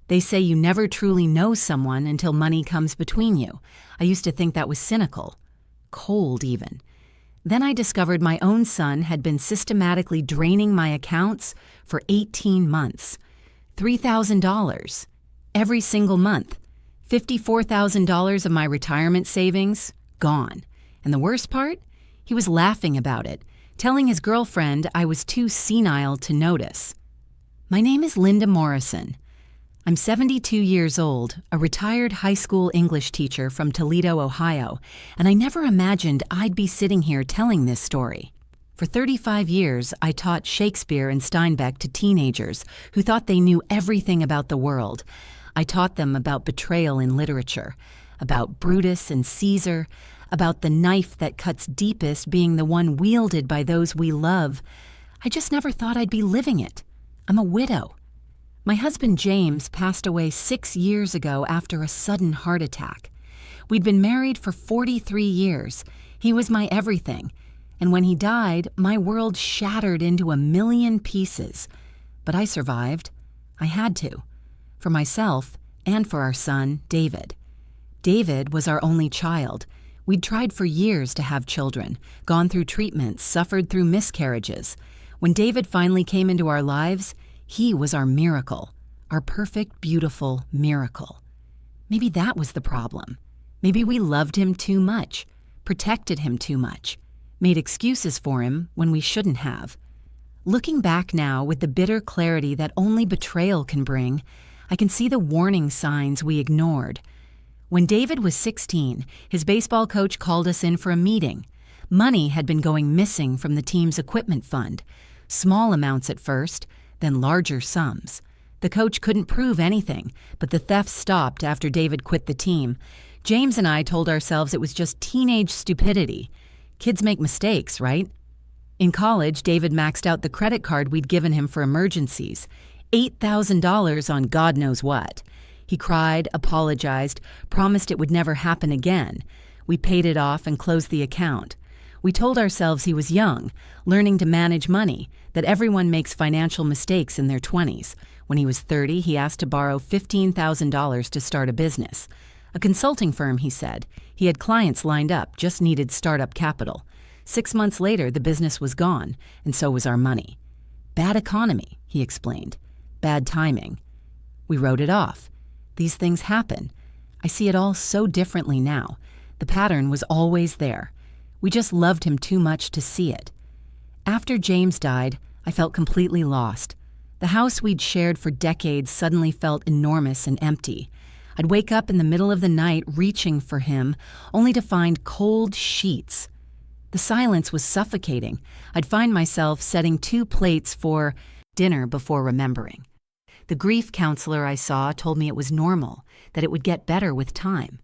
They say you never truly know someone until money comes between you. I used to think that was cynical. Cold, even. Then I discovered my own son had been systematically draining my accounts for 18 months. $3,000. Every single month. $54,000 of my retirement savings, gone. And the worst part? He was laughing about it, telling his girlfriend I was too senile to notice. My name is Linda Morrison. I'm 72 years old, a retired high school English teacher from Toledo, Ohio, and I never imagined I'd be sitting here telling this story. For 35 years, I taught Shakespeare and Steinbeck to teenagers who thought they knew everything about the world. I taught them about betrayal in literature, about Brutus and Caesar, about the knife that cuts deepest being the one wielded by those we love. I just never thought I'd be living it. I'm a widow. My husband James passed away 6 years ago after a sudden heart attack. We'd been married for 43 years. He was my everything. And when he died, my world shattered into a million pieces. But I survived. I had to. For myself and for our son, David. David was our only child. We'd tried for years to have children, gone through treatments, suffered through miscarriages. When David finally came into our lives, he was our miracle, our perfect, beautiful miracle. Maybe that was the problem. Maybe we loved him too much, protected him too much, made excuses for him when we shouldn't have. Looking back now with the bitter clarity that only betrayal can bring, I can see the warning signs we ignored. When David was 16, his baseball coach called us in for a meeting. Money had been going missing from the team's equipment fund. Small amounts at first, then larger sums. The coach couldn't prove anything, but the theft stopped after David quit the team. James and I told ourselves it was just teenage stupidity. Kids make mistakes, right? In college, David maxed out the credit card we'd given him for emergencies. $8,000 on God knows what. He cried, apologized, promised it would never happen again. We paid it off and closed the account. We told ourselves he was young, learning to manage money, that everyone makes financial mistakes in their 20s. When he was 30, he asked to borrow $15,000 to start a business. A consulting firm, he said. He had clients lined up, just needed startup capital. 6 months later, the business was gone, and so was our money. Bad economy, he explained. Bad timing. We wrote it off. These things happen. I see it all so differently now. The pattern was always there. We just loved him too much to see it. After James died, I felt completely lost. The house we'd shared for decades suddenly felt enormous and empty. I'd wake up in the middle of the night reaching for him, only to find cold sheets. The silence was suffocating. I'd find myself setting 2 plates for dinner before remembering. The grief counselor I saw told me it was normal, that it would get better with time.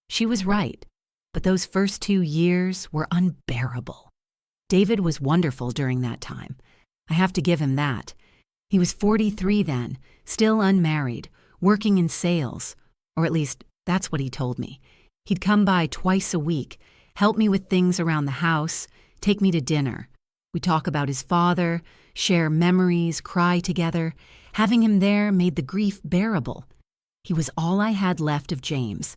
She was right, but those first 2 years were unbearable. David was wonderful during that time. I have to give him that. He was 43 then, still unmarried, working in sales, or at least that's what he told me. He'd come by twice a week, help me with things around the house, take me to dinner. We'd talk about his father, share memories, cry together. Having him there made the grief bearable. He was all I had left of James.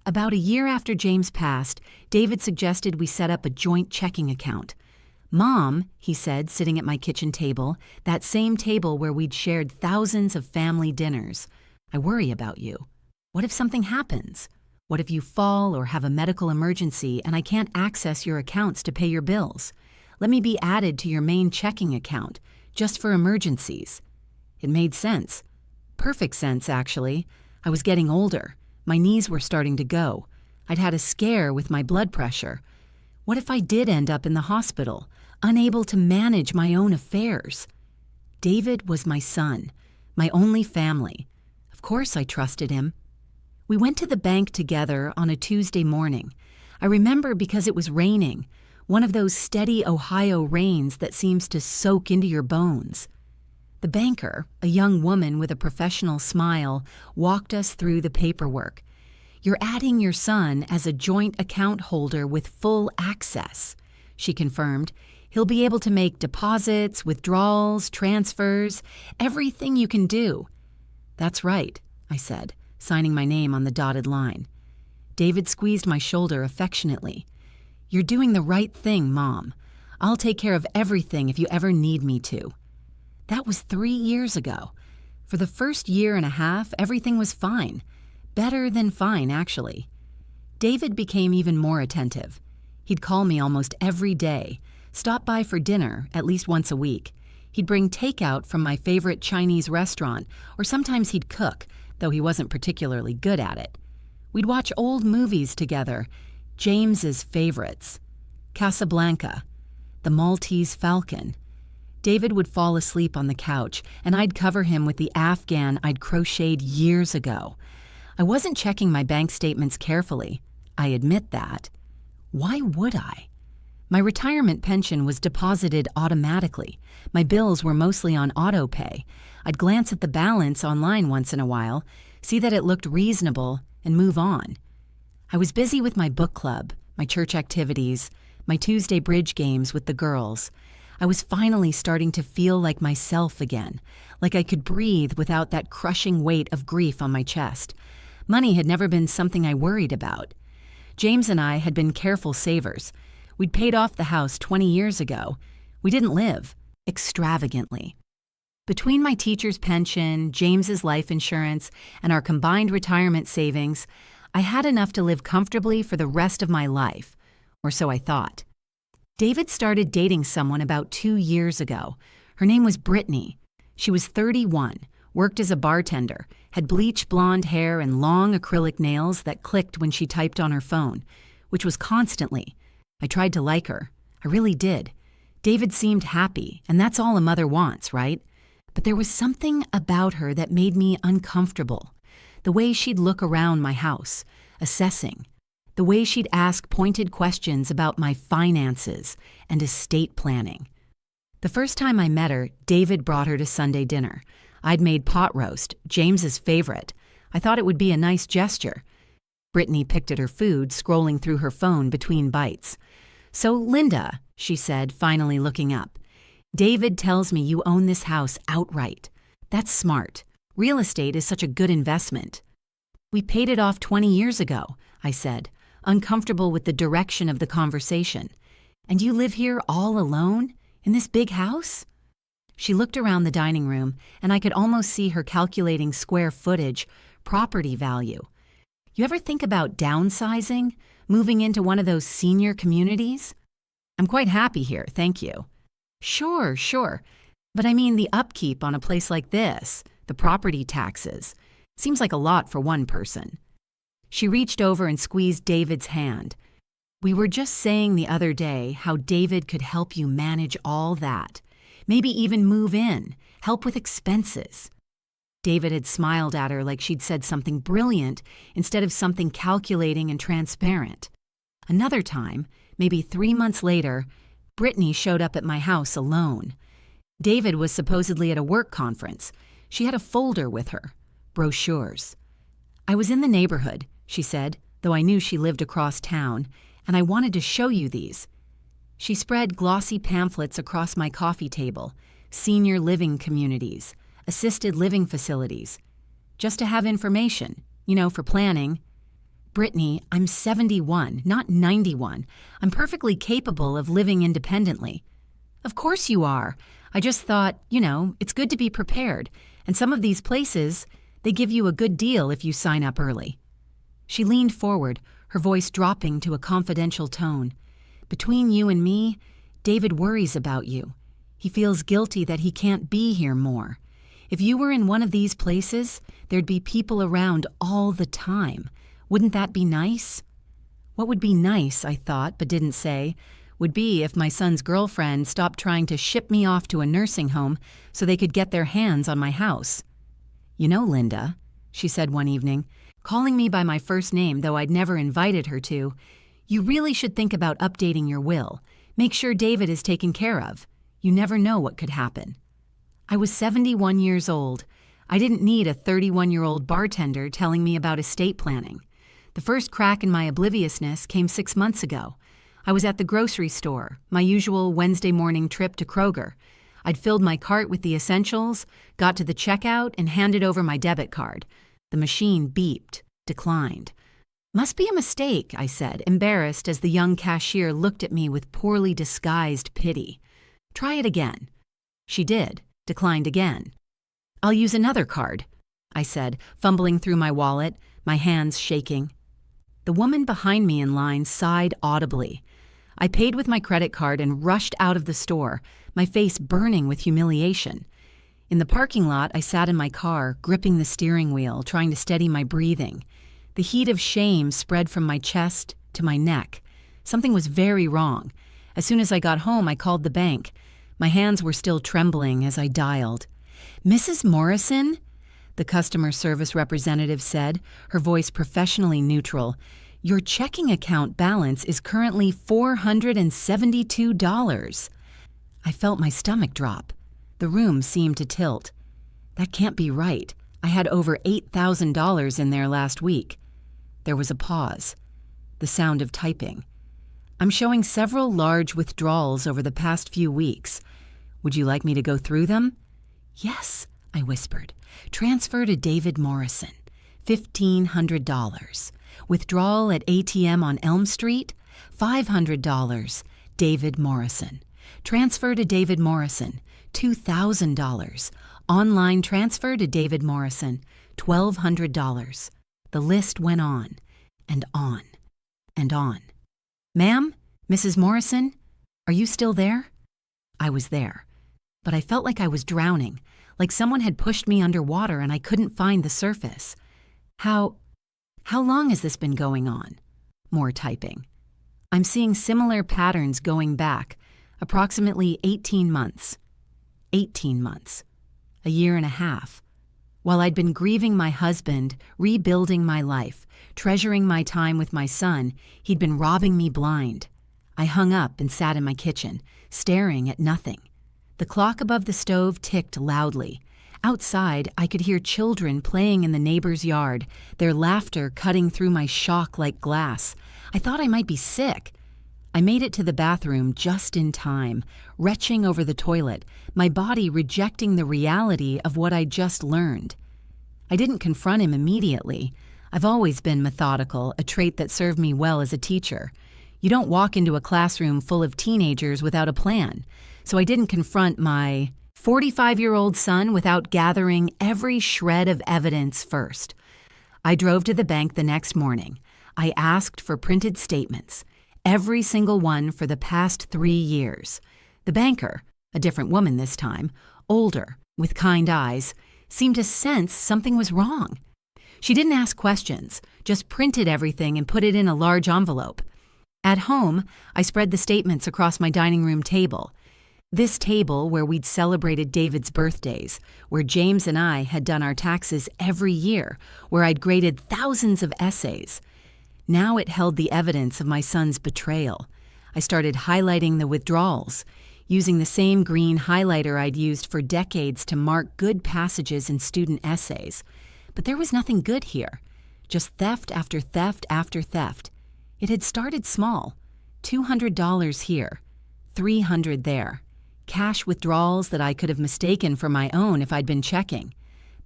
About a year after James passed, David suggested we set up a joint checking account. Mom, he said, sitting at my kitchen table, that same table where we'd shared thousands of family dinners. I worry about you. What if something happens? What if you fall or have a medical emergency and I can't access your accounts to pay your bills? Let me be added to your main checking account, just for emergencies. It made sense. Perfect sense, actually. I was getting older. My knees were starting to go. I'd had a scare with my blood pressure. What if I did end up in the hospital, unable to manage my own affairs? David was my son, my only family. Of course I trusted him. We went to the bank together on a Tuesday morning. I remember because it was raining, one of those steady Ohio rains that seems to soak into your bones. The banker, a young woman with a professional smile, walked us through the paperwork. You're adding your son as a joint account holder with full access, she confirmed. He'll be able to make deposits, withdrawals, transfers, everything you can do. That's right. I said, signing my name on the dotted line. David squeezed my shoulder affectionately. "You're doing the right thing, Mom. I'll take care of everything if you ever need me to." That was 3 years ago. For the first year and a half, everything was fine. Better than fine, actually. David became even more attentive. He'd call me almost every day, stop by for dinner at least once a week. He'd bring takeout from my favorite Chinese restaurant, or sometimes he'd cook, though he wasn't particularly good at it. We'd watch old movies together, James's favorites. Casablanca, The Maltese Falcon. David would fall asleep on the couch, and I'd cover him with the Afghan I'd crocheted years ago. I wasn't checking my bank statements carefully. I admit that. Why would I? My retirement pension was deposited automatically. My bills were mostly on auto pay. I'd glance at the balance online once in a while, see that it looked reasonable, and move on. I was busy with my book club, my church activities, my Tuesday bridge games with the girls. I was finally starting to feel like myself again, like I could breathe without that crushing weight of grief on my chest. Money had never been something I worried about. James and I had been careful savers. We'd paid off the house 20 years ago. We didn't live extravagantly. Between my teacher's pension, James's life insurance, and our combined retirement savings, I had enough to live comfortably for the rest of my life, or so I thought. David started dating someone about 2 years ago. Her name was Brittany. She was 31, worked as a bartender, had bleached blonde hair and long acrylic nails that clicked when she typed on her phone, which was constantly. I tried to like her. I really did. David seemed happy, and that's all a mother wants, right? But there was something about her that made me uncomfortable. The way she'd look around my house, assessing. The way she'd ask pointed questions about my finances and estate planning. The first time I met her, David brought her to Sunday dinner. I'd made pot roast, James's favorite. I thought it would be a nice gesture. Brittany picked at her food, scrolling through her phone between bites. "So, Linda," she said, finally looking up, "David tells me you own this house outright. That's smart. Real estate is such a good investment." "We paid it off 20 years ago," I said, uncomfortable with the direction of the conversation. "And you live here all alone? In this big house?" She looked around the dining room, and I could almost see her calculating square footage, property value. "You ever think about downsizing? Moving into one of those senior communities?" "I'm quite happy here, thank you." Sure. But I mean the upkeep on a place like this, the property taxes. Seems like a lot for one person." She reached over and squeezed David's hand. "We were just saying the other day how David could help you manage all that. Maybe even move in, help with expenses." David had smiled at her like she'd said something brilliant instead of something calculating and transparent. Another time, maybe 3 months later, Brittany showed up at my house alone. David was supposedly at a work conference. She had a folder with her, brochures. "I was in the neighborhood," she said, though I knew she lived across town, "and I wanted to show you these." She spread glossy pamphlets across my coffee table, senior living communities, assisted living facilities, just to have information, for planning. "Brittany, I'm 71, not 91. I'm perfectly capable of living independently." "Of course you are. I just thought, it's good to be prepared, and some of these places, they give you a good deal if you sign up early." She leaned forward, her voice dropping to a confidential tone. "Between you and me, David worries about you. He feels guilty that he can't be here more. If you were in one of these places, there'd be people around all the time. Wouldn't that be nice?" What would be nice, I thought, but didn't say, would be if my son's girlfriend stopped trying to ship me off to a nursing home so they could get their hands on my house. "You know, Linda," she said one evening, calling me by my first name though I'd never invited her to, "you really should think about updating your will. Make sure David is taken care of. You never know what could happen." I was 71 years old. I didn't need a 31-year-old bartender telling me about estate planning. The first crack in my obliviousness came 6 months ago. I was at the grocery store, my usual Wednesday morning trip to Kroger. I'd filled my cart with the essentials, got to the checkout, and handed over my debit card. The machine beeped, declined. "Must be a mistake," I said, embarrassed as the young cashier looked at me with poorly disguised pity. "Try it again." She did, declined again. "I'll use another card," I said, fumbling through my wallet, my hands shaking. The woman behind me in line sighed audibly. I paid with my credit card and rushed out of the store, my face burning with humiliation. In the parking lot, I sat in my car, gripping the steering wheel, trying to steady my breathing. The heat of shame spread from my chest to my neck. Something was very wrong. As soon as I got home, I called the bank. My hands were still trembling as I dialed. "Mrs. Morrison?" the customer service representative said, her voice professionally neutral. "Your checking account balance is currently $472. I felt my stomach drop. The room seemed to tilt. That can't be right. I had over $8,000 in there last week. There was a pause. The sound of typing. "I'm showing several large withdrawals over the past few weeks. Would you like me to go through them?" "Yes," I whispered. "Transfer to David Morrison. $1,500. Withdrawal at ATM on Elm Street. $500. David Morrison. Transfer to David Morrison. $2,000. Online transfer to David Morrison. $1,200. The list went on, and on, and on. "Ma'am? Mrs. Morrison? Are you still there?" I was there, but I felt like I was drowning, like someone had pushed me underwater and I couldn't find the surface. How long has this been going on?" More typing. "I'm seeing similar patterns going back, approximately 18 months. 18 months. A year and a half. While I'd been grieving my husband, rebuilding my life, treasuring my time with my son, he'd been robbing me blind. I hung up and sat in my kitchen, staring at nothing. The clock above the stove ticked loudly. Outside, I could hear children playing in the neighbor's yard, their laughter cutting through my shock like glass. I thought I might be sick. I made it to the bathroom just in time, retching over the toilet, my body rejecting the reality of what I'd just learned. I didn't confront him immediately. I've always been methodical, a trait that served me well as a teacher. You don't walk into a classroom full of teenagers without a plan. So I didn't confront my 45-year-old son without gathering every shred of evidence first. I drove to the bank the next morning. I asked for printed statements. Every single one for the past 3 years. The banker, a different woman this time, older, with kind eyes, seemed to sense something was wrong. She didn't ask questions, just printed everything and put it in a large envelope. At home, I spread the statements across my dining room table. This table where we'd celebrated David's birthdays, where James and I had done our taxes every year, where I'd graded thousands of essays. Now it held the evidence of my son's betrayal. I started highlighting the withdrawals, using the same green highlighter I'd used for decades to mark good passages in student essays. But there was nothing good here, just theft after theft after theft. It had started small, $200 here, $300 there, cash withdrawals that I could have mistaken for my own if I'd been checking.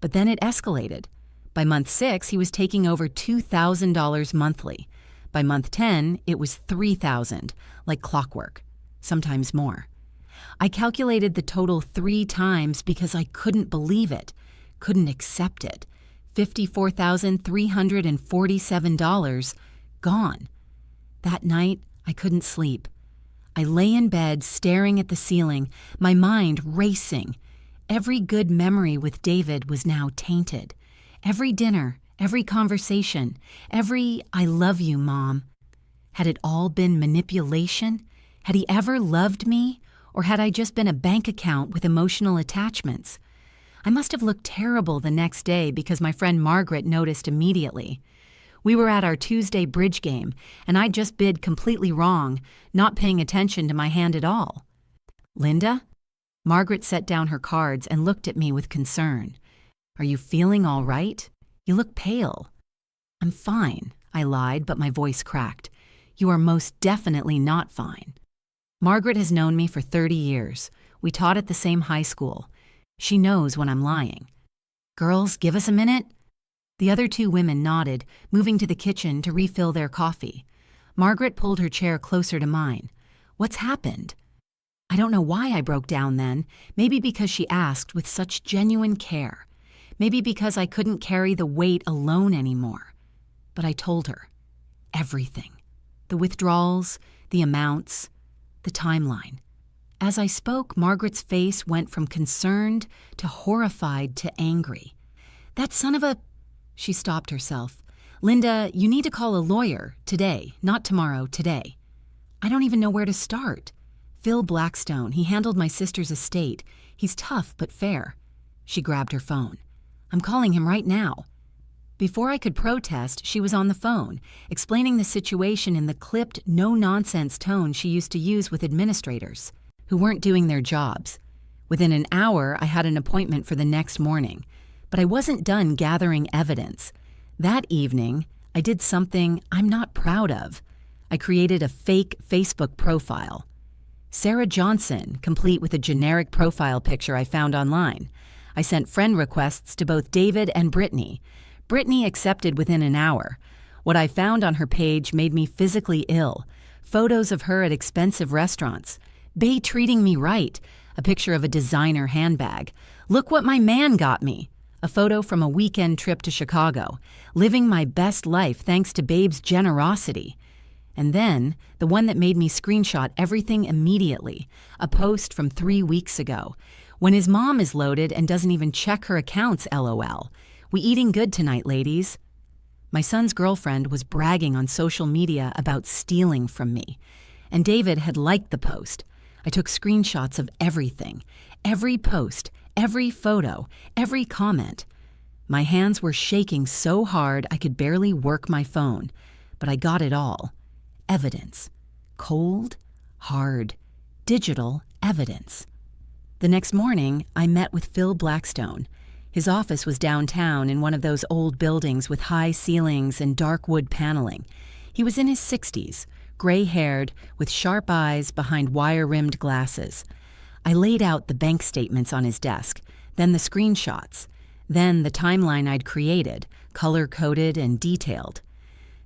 But then it escalated. By month 6, he was taking over $2,000 monthly. By month 10, it was $3,000, like clockwork, sometimes more. I calculated the total 3 times because I couldn't believe it, couldn't accept it. $54,347 gone. That night, I couldn't sleep. I lay in bed staring at the ceiling, my mind racing. Every good memory with David was now tainted. Every dinner, every conversation, every "I love you, Mom." Had it all been manipulation? Had he ever loved me? Or had I just been a bank account with emotional attachments? I must have looked terrible the next day because my friend Margaret noticed immediately. We were at our Tuesday bridge game, and I'd just bid completely wrong, not paying attention to my hand at all. "Linda?" Margaret set down her cards and looked at me with concern. "Are you feeling all right? You look pale." "I'm fine," I lied, but my voice cracked. "You are most definitely not fine." Margaret has known me for 30 years. We taught at the same high school. She knows when I'm lying. "Girls, give us a minute." The other two women nodded, moving to the kitchen to refill their coffee. Margaret pulled her chair closer to mine. "What's happened?" I don't know why I broke down then. Maybe because she asked with such genuine care. Maybe because I couldn't carry the weight alone anymore. But I told her. Everything. The withdrawals, the amounts, the timeline. As I spoke, Margaret's face went from concerned to horrified to angry. "That son of a—" She stopped herself. "Linda, you need to call a lawyer today, not tomorrow, today." "I don't even know where to start." "Phil Blackstone, he handled my sister's estate. He's tough but fair." She grabbed her phone. "I'm calling him right now." Before I could protest, she was on the phone, explaining the situation in the clipped, no-nonsense tone she used to use with administrators who weren't doing their jobs. Within an hour, I had an appointment for the next morning, but I wasn't done gathering evidence. That evening, I did something I'm not proud of. I created a fake Facebook profile. Sarah Johnson, complete with a generic profile picture I found online. I sent friend requests to both David and Brittany. Brittany accepted within an hour. What I found on her page made me physically ill. Photos of her at expensive restaurants. Bae treating me right. A picture of a designer handbag. "Look what my man got me." A photo from a weekend trip to Chicago. Living my best life thanks to Babe's generosity. And then, the one that made me screenshot everything immediately. A post from 3 weeks ago. "When his mom is loaded and doesn't even check her accounts, LOL. We eating good tonight, ladies." My son's girlfriend was bragging on social media about stealing from me. And David had liked the post. I took screenshots of everything. Every post, every photo, every comment. My hands were shaking so hard I could barely work my phone. But I got it all. Evidence. Cold, hard, digital evidence. The next morning, I met with Phil Blackstone. His office was downtown in one of those old buildings with high ceilings and dark wood paneling. He was in his 60s, gray-haired, with sharp eyes behind wire-rimmed glasses. I laid out the bank statements on his desk, then the screenshots, then the timeline I'd created, color-coded and detailed.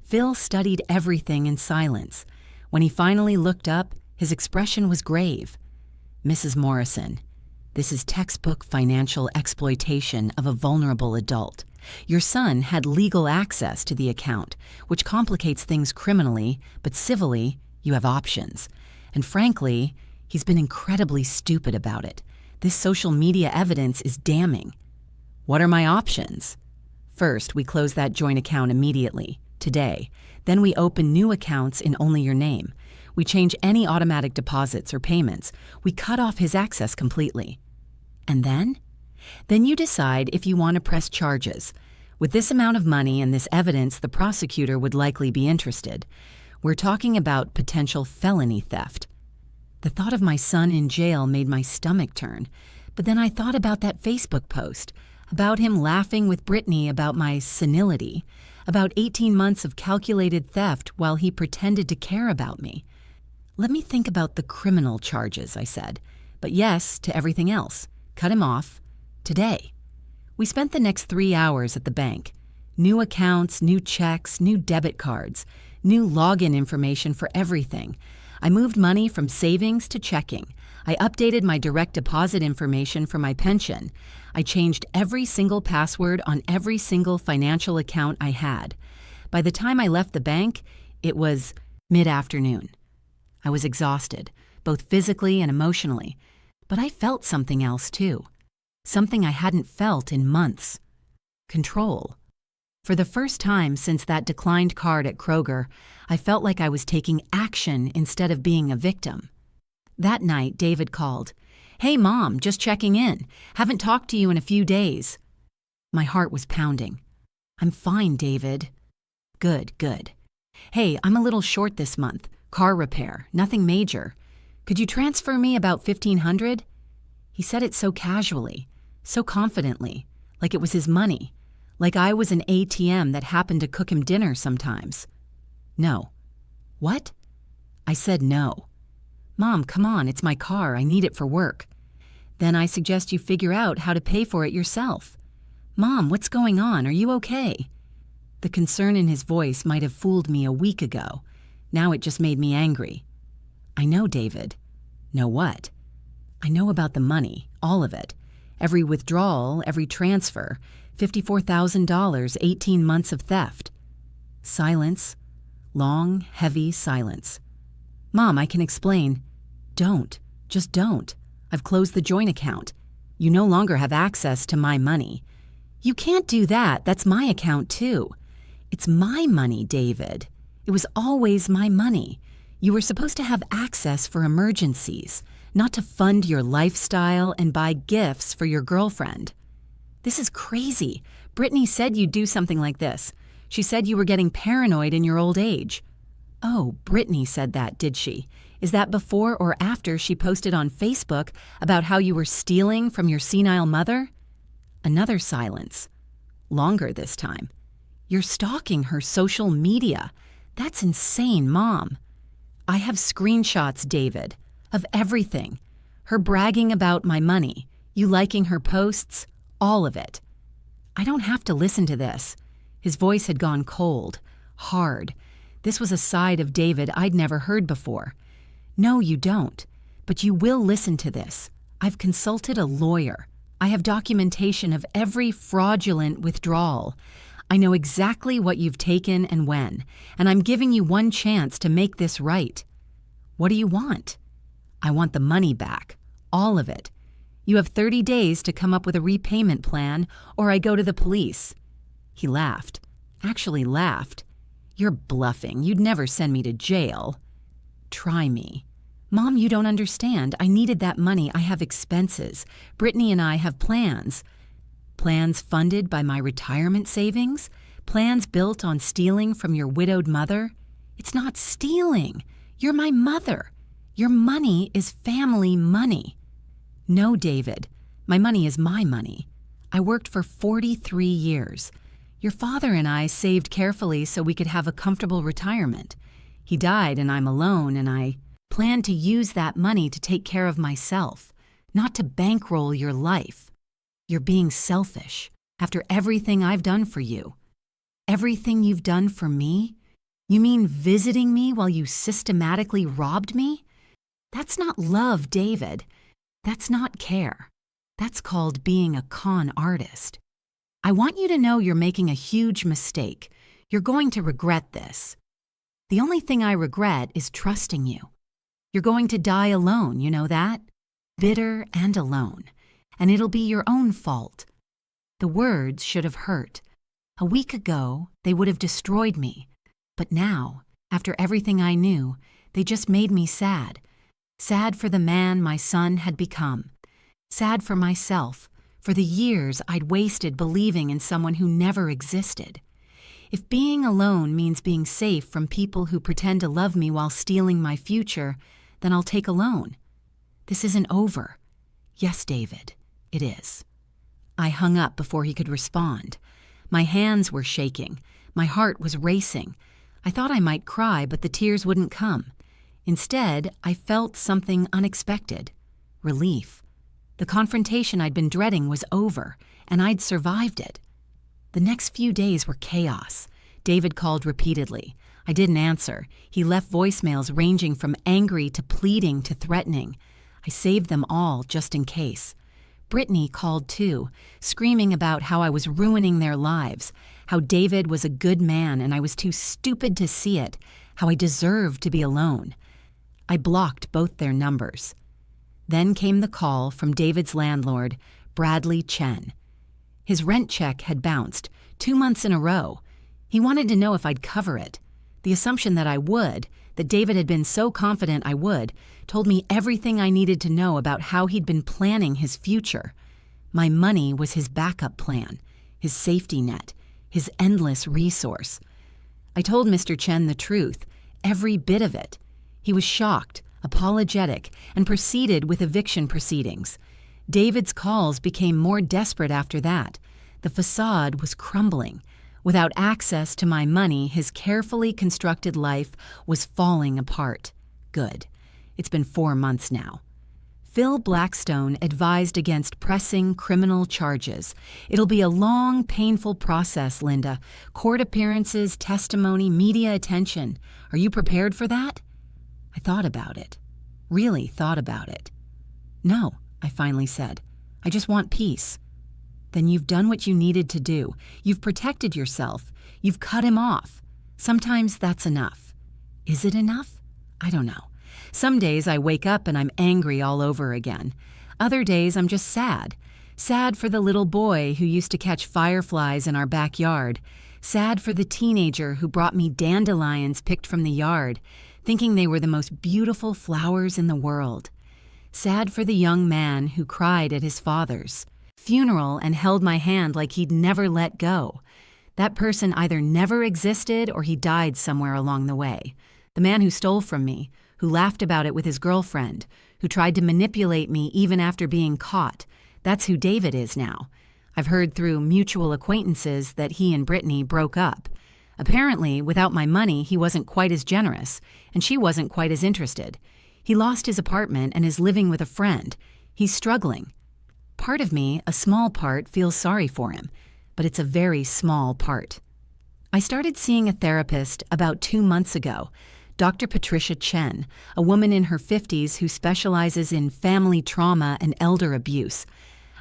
Phil studied everything in silence. When he finally looked up, his expression was grave. "Mrs. Morrison, this is textbook financial exploitation of a vulnerable adult. Your son had legal access to the account, which complicates things criminally, but civilly, you have options. And frankly, he's been incredibly stupid about it. This social media evidence is damning." "What are my options?" "First, we close that joint account immediately, today. Then we open new accounts in only your name. We change any automatic deposits or payments. We cut off his access completely." "And then?" "Then you decide if you want to press charges. With this amount of money and this evidence, the prosecutor would likely be interested. We're talking about potential felony theft." The thought of my son in jail made my stomach turn. But then I thought about that Facebook post, about him laughing with Brittany about my senility, about 18 months of calculated theft while he pretended to care about me. "Let me think about the criminal charges," I said. "But yes, to everything else. Cut him off. Today." We spent the next 3 hours at the bank. New accounts, new checks, new debit cards, new login information for everything. I moved money from savings to checking. I updated my direct deposit information for my pension. I changed every single password on every single financial account I had. By the time I left the bank, it was mid-afternoon. I was exhausted, both physically and emotionally. But I felt something else, too. Something I hadn't felt in months. Control. For the first time since that declined card at Kroger, I felt like I was taking action instead of being a victim. That night, David called. "Hey, Mom, just checking in. Haven't talked to you in a few days." My heart was pounding. "I'm fine, David." Good, good. "Hey, I'm a little short this month. Car repair, nothing major. Could you transfer me about $1,500? He said it so casually, so confidently, like it was his money, like I was an ATM that happened to cook him dinner sometimes. No. What? I said no. "Mom, come on, it's my car. I need it for work." "Then I suggest you figure out how to pay for it yourself." "Mom, what's going on? Are you okay?" The concern in his voice might have fooled me a week ago. Now it just made me angry. "I know, David." "Know what?" "I know about the money, all of it. Every withdrawal, every transfer, $54,000, 18 months of theft." Silence. Long, heavy silence. "Mom, I can explain." "Don't. Just don't. I've closed the joint account. You no longer have access to my money." "You can't do that. That's my account, too." "It's my money, David. It was always my money. You were supposed to have access for emergencies, not to fund your lifestyle and buy gifts for your girlfriend." "This is crazy. Brittany said you'd do something like this. She said you were getting paranoid in your old age." "Oh, Brittany said that, did she? Is that before or after she posted on Facebook about how you were stealing from your senile mother?" Another silence. Longer this time. "You're stalking her social media. That's insane, Mom." "I have screenshots, David, of everything. Her bragging about my money, you liking her posts, all of it." "I don't have to listen to this." His voice had gone cold, hard. This was a side of David I'd never heard before. "No, you don't. But you will listen to this. I've consulted a lawyer. I have documentation of every fraudulent withdrawal. I know exactly what you've taken and when, and I'm giving you one chance to make this right." "What do you want?" "I want the money back. All of it. You have 30 days to come up with a repayment plan, or I go to the police." He laughed. Actually laughed. "You're bluffing. You'd never send me to jail." "Try me." "Mom, you don't understand. I needed that money. I have expenses. Brittany and I have plans." "Plans funded by my retirement savings? Plans built on stealing from your widowed mother?" "It's not stealing. You're my mother. Your money is family money." "No, David. My money is my money. I worked for 43 years. Your father and I saved carefully so we could have a comfortable retirement. He died and I'm alone, and I plan to use that money to take care of myself, not to bankroll your life. You're being selfish after everything I've done for you." "Everything you've done for me? You mean visiting me while you systematically robbed me? That's not love, David. That's not care. That's called being a con artist. I want you to know you're making a huge mistake. You're going to regret this. The only thing I regret is trusting you. You're going to die alone, you know that? Bitter and alone. And it'll be your own fault." The words should have hurt. A week ago, they would have destroyed me. But now, after everything I knew, they just made me sad. Sad for the man my son had become. Sad for myself, for the years I'd wasted believing in someone who never existed. If being alone means being safe from people who pretend to love me while stealing my future, then I'll take alone. This isn't over. Yes, David, it is. I hung up before he could respond. My hands were shaking. My heart was racing. I thought I might cry, but the tears wouldn't come. Instead, I felt something unexpected. Relief. The confrontation I'd been dreading was over, and I'd survived it. The next few days were chaos. David called repeatedly. I didn't answer. He left voicemails ranging from angry to pleading to threatening. I saved them all just in case. Brittany called too, screaming about how I was ruining their lives, how David was a good man and I was too stupid to see it, how I deserved to be alone. I blocked both their numbers. Then came the call from David's landlord, Bradley Chen. His rent check had bounced 2 months in a row. He wanted to know if I'd cover it. The assumption that I would, that David had been so confident I would, told me everything I needed to know about how he'd been planning his future. My money was his backup plan, his safety net, his endless resource. I told Mr. Chen the truth, every bit of it. He was shocked, apologetic, and proceeded with eviction proceedings. David's calls became more desperate after that. The facade was crumbling. Without access to my money, his carefully constructed life was falling apart. Good. It's been 4 months now. Phil Blackstone advised against pressing criminal charges. It'll be a long, painful process, Linda. Court appearances, testimony, media attention. Are you prepared for that? I thought about it. Really thought about it. No, I finally said. I just want peace. Then you've done what you needed to do. You've protected yourself. You've cut him off. Sometimes that's enough. Is it enough? I don't know. Some days I wake up and I'm angry all over again. Other days I'm just sad. Sad for the little boy who used to catch fireflies in our backyard. Sad for the teenager who brought me dandelions picked from the yard, thinking they were the most beautiful flowers in the world. Sad for the young man who cried at his father's funeral and held my hand like he'd never let go. That person either never existed or he died somewhere along the way. The man who stole from me, who laughed about it with his girlfriend, who tried to manipulate me even after being caught. That's who David is now. I've heard through mutual acquaintances that he and Brittany broke up. Apparently, without my money, he wasn't quite as generous, and she wasn't quite as interested. He lost his apartment and is living with a friend. He's struggling. Part of me, a small part, feels sorry for him, but it's a very small part. I started seeing a therapist about 2 months ago, Dr. Patricia Chen, a woman in her 50s who specializes in family trauma and elder abuse.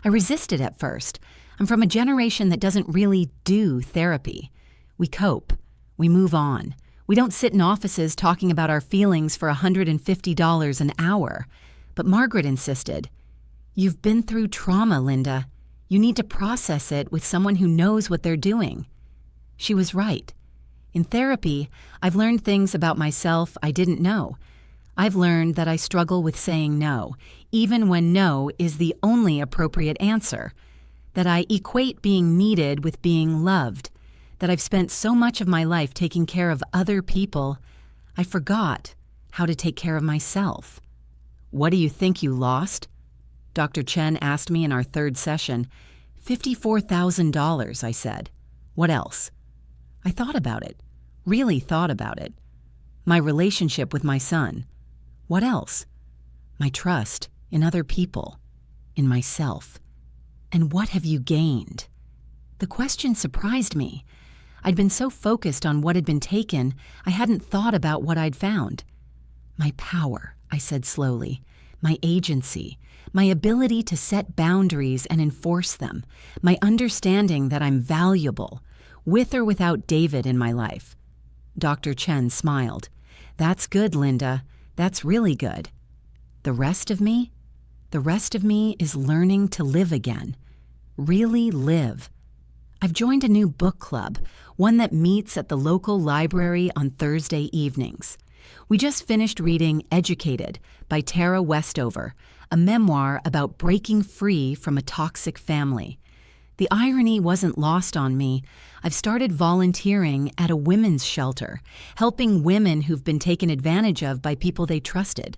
I resisted at first. I'm from a generation that doesn't really do therapy. We cope. We move on. We don't sit in offices talking about our feelings for $150 an hour. But Margaret insisted, "You've been through trauma, Linda. You need to process it with someone who knows what they're doing." She was right. In therapy, I've learned things about myself I didn't know. I've learned that I struggle with saying no, even when no is the only appropriate answer. That I equate being needed with being loved. That I've spent so much of my life taking care of other people, I forgot how to take care of myself. "What do you think you lost?" Dr. Chen asked me in our third session. $54,000, I said. "What else?" I thought about it, really thought about it. My relationship with my son. What else? My trust in other people, in myself. And what have you gained? The question surprised me. I'd been so focused on what had been taken, I hadn't thought about what I'd found. My power, I said slowly, my agency, my ability to set boundaries and enforce them, my understanding that I'm valuable, with or without David in my life. Dr. Chen smiled. "That's good, Linda. That's really good." The rest of me? The rest of me is learning to live again. Really live. I've joined a new book club, one that meets at the local library on Thursday evenings. We just finished reading Educated by Tara Westover, a memoir about breaking free from a toxic family. The irony wasn't lost on me. I've started volunteering at a women's shelter, helping women who've been taken advantage of by people they trusted.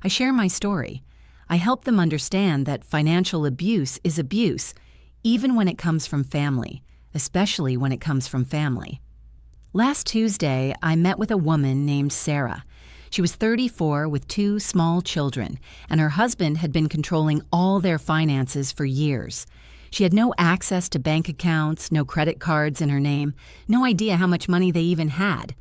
I share my story. I help them understand that financial abuse is abuse, even when it comes from family, especially when it comes from family. Last Tuesday, I met with a woman named Sarah. She was 34 with 2 small children, and her husband had been controlling all their finances for years. She had no access to bank accounts, no credit cards in her name, no idea how much money they even had.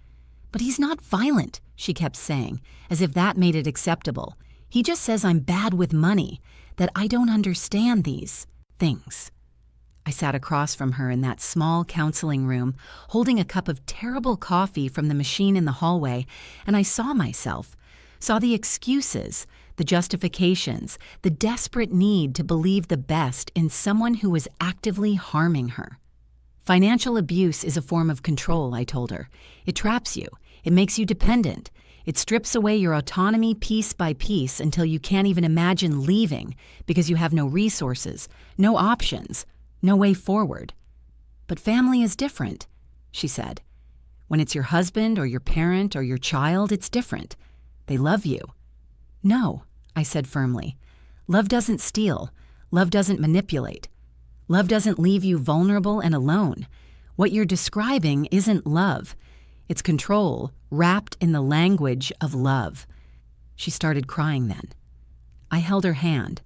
"But he's not violent," she kept saying, as if that made it acceptable. "He just says I'm bad with money, that I don't understand these things." I sat across from her in that small counseling room, holding a cup of terrible coffee from the machine in the hallway, and I saw myself, saw the excuses, the justifications, the desperate need to believe the best in someone who was actively harming her. Financial abuse is a form of control, I told her. It traps you. It makes you dependent. It strips away your autonomy piece by piece until you can't even imagine leaving because you have no resources, no options, no way forward. "But family is different," she said. "When it's your husband or your parent or your child, it's different. They love you." "No," I said firmly. "Love doesn't steal. Love doesn't manipulate. Love doesn't leave you vulnerable and alone. What you're describing isn't love. It's control wrapped in the language of love." She started crying then. I held her hand.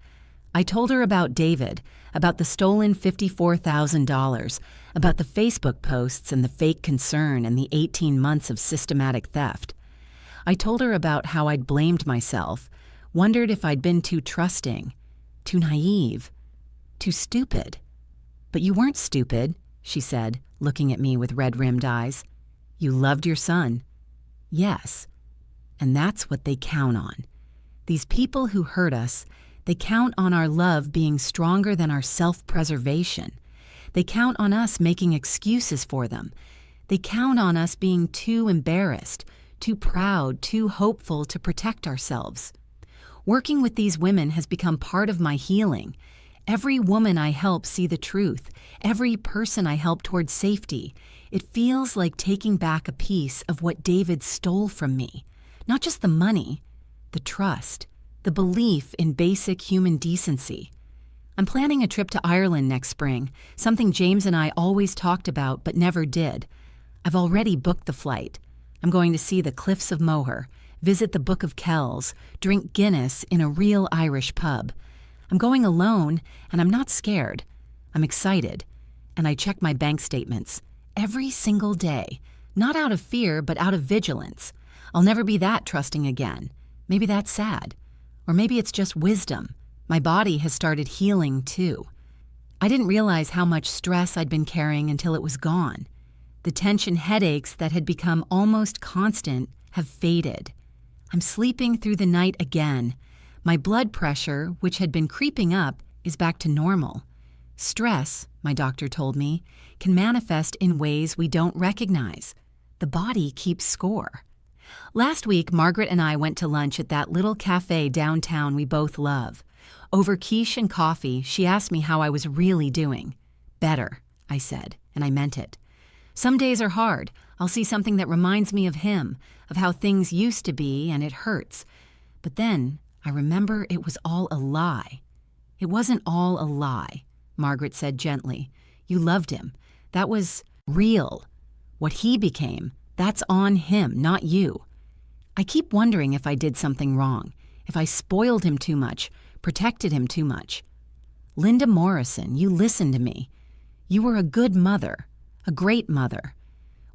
I told her about David, about the stolen $54,000, about the Facebook posts and the fake concern and the 18 months of systematic theft. I told her about how I'd blamed myself, wondered if I'd been too trusting, too naive, too stupid. "But you weren't stupid," she said, looking at me with red-rimmed eyes. "You loved your son." "Yes." And that's what they count on. These people who hurt us, they count on our love being stronger than our self-preservation. They count on us making excuses for them. They count on us being too embarrassed, too proud, too hopeful to protect ourselves. Working with these women has become part of my healing. Every woman I help see the truth, every person I help towards safety, it feels like taking back a piece of what David stole from me. Not just the money, the trust, the belief in basic human decency. I'm planning a trip to Ireland next spring, something James and I always talked about but never did. I've already booked the flight. I'm going to see the Cliffs of Moher, visit the Book of Kells, drink Guinness in a real Irish pub. I'm going alone, and I'm not scared. I'm excited, and I check my bank statements every single day, not out of fear, but out of vigilance. I'll never be that trusting again. Maybe that's sad. Or maybe it's just wisdom. My body has started healing, too. I didn't realize how much stress I'd been carrying until it was gone. The tension headaches that had become almost constant have faded. I'm sleeping through the night again. My blood pressure, which had been creeping up, is back to normal. Stress, my doctor told me, can manifest in ways we don't recognize. The body keeps score. Last week, Margaret and I went to lunch at that little cafe downtown we both love. Over quiche and coffee, she asked me how I was really doing. "Better," I said, and I meant it. Some days are hard. I'll see something that reminds me of him, of how things used to be, and it hurts. But then I remember it was all a lie. "It wasn't all a lie," Margaret said gently. "You loved him. That was real. What he became, that's on him, not you. I keep wondering if I did something wrong, if I spoiled him too much, protected him too much. Linda Morrison, you listened to me. You were a good mother, a great mother.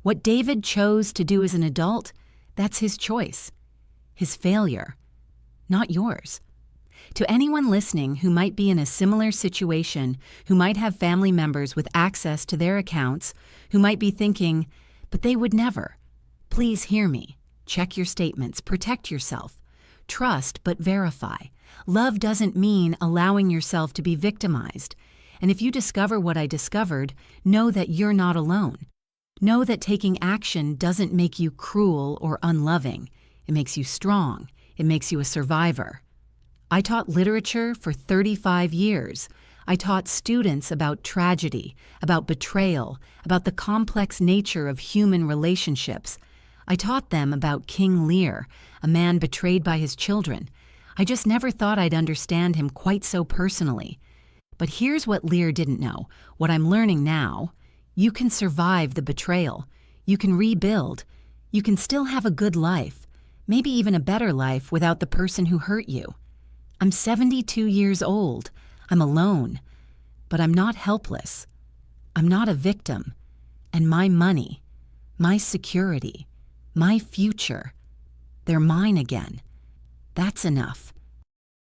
What David chose to do as an adult, that's his choice, his failure, not yours." To anyone listening who might be in a similar situation, who might have family members with access to their accounts, who might be thinking, "But they would never," please hear me. Check your statements, protect yourself. Trust but verify. Love doesn't mean allowing yourself to be victimized. And if you discover what I discovered, know that you're not alone. Know that taking action doesn't make you cruel or unloving. It makes you strong. It makes you a survivor. I taught literature for 35 years. I taught students about tragedy, about betrayal, about the complex nature of human relationships. I taught them about King Lear, a man betrayed by his children. I just never thought I'd understand him quite so personally. But here's what Lear didn't know, what I'm learning now. You can survive the betrayal. You can rebuild. You can still have a good life, maybe even a better life without the person who hurt you. I'm 72 years old. I'm alone. But I'm not helpless. I'm not a victim. And my money, my security, my future, they're mine again. That's enough.